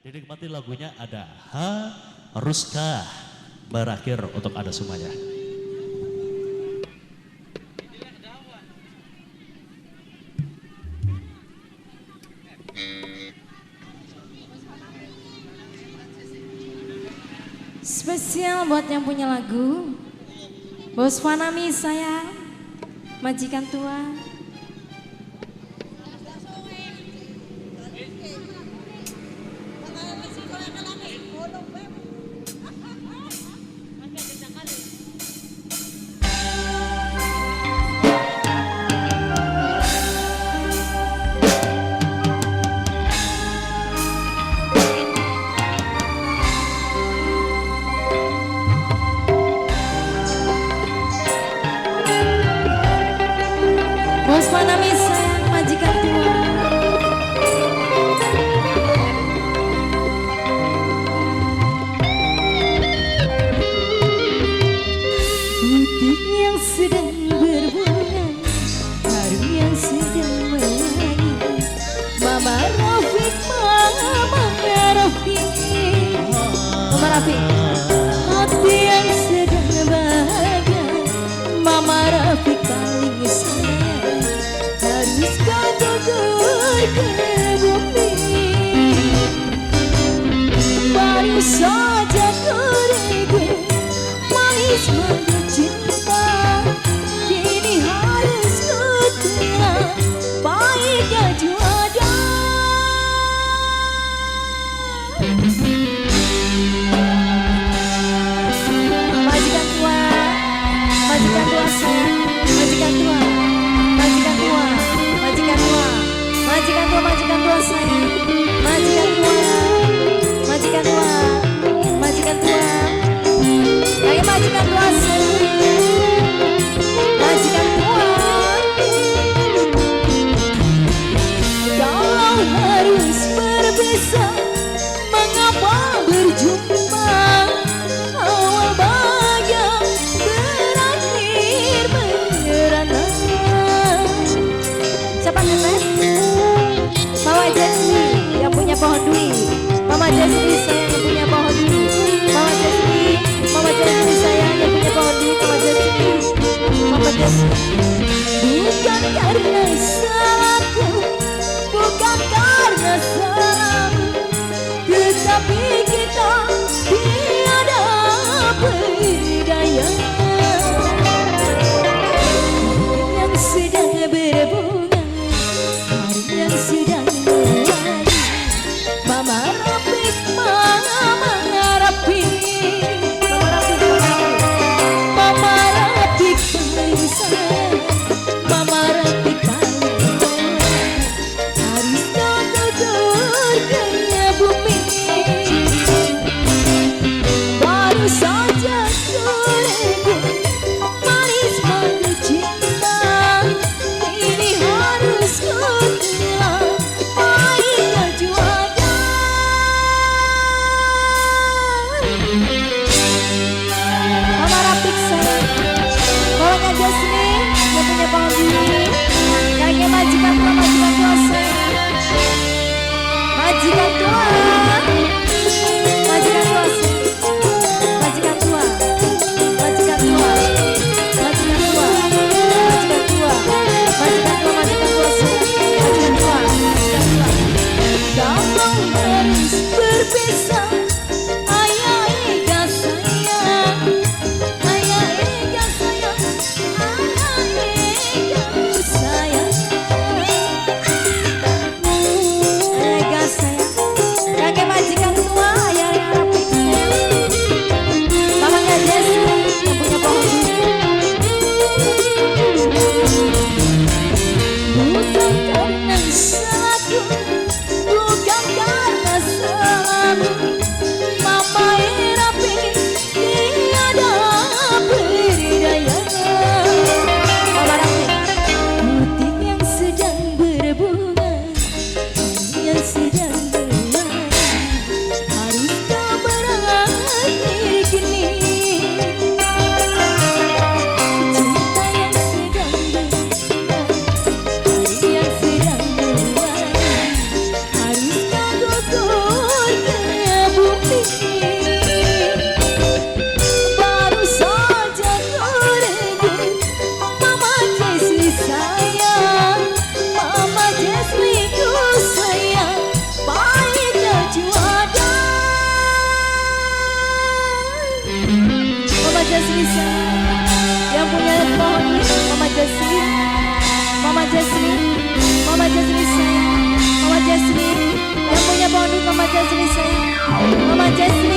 Dinikmati lagunya ada Haruskah Berakhir untuk Anda semuanya. Spesial buat yang punya lagu, Bos Fanami sayang, majikan tua. Bos Fanami sayang, majikan tua. Putih yang sedang berbunga, harum yang sedang mewangi. Mama Rafiq, Mama Rafiq, Mama Rafiq. Hati yang sedang bahagia, Mama Rafiq paling sayang. Haruskah gugur ke bumi, baru saja ku regu manis madu cinta. Kini harus ku terang baiknya juada. Majikan tua sayang, majikan tua, majikan tua, majikan tua, majikan tua, majikan tua sayang, majikan tua, majikan tua, majikan tua, ayo majikan tua sayang, majikan tua. Kalau harus berpisah, mengapa berjumpa? Awal bahagia berakhir merana. Siapa ngetes? Mama Jasmi yang punya pohon duri. Mama Jasmi sayang yang punya pohon duri. Mama Jasmi sayang yang punya pohon duri. Mama Jasmi, Mama Jasmi. Bukan karena salahku, bukan karena salahmu, tetapi kita tiada berdaya. Yang sedang berbunga, harum yang sedang mewangi. Mama Rafiq, Mama Rafiq, Mama Rafiq paling sayang, Mama Rafiq paling sayang. Haruskah gugur ke bumi, baru saja ku regu manis madu cinta. Kini harus ku terang baiknya juada. Mama Rafiq sayang, Mama Jasmi yang punya pohon duri. Kakek majikan tua, majikan tua sayang, majikan tua, majikan tua sayang, majikan tua, majikan tua, majikan tua, majikan tua, majikan tua, majikan tua sayang, majikan tua, majikan tua. Kalau harus berpisah, ayah ega sayang, ayah ega sayang, ayah ega sayang, ega sayang. Kakek majikan tua, ayah Rafiq sayang, mamanya Jasmi yang punya pohon duri. Bukan karena salahku, bukan karena salahmu, Jesslyn, Mama Jesslyn, Mama Jesslyn sayang, Mama Jesslyn yang punya pohon duit, Mama Jesslyn sayang, Mama Jesslyn.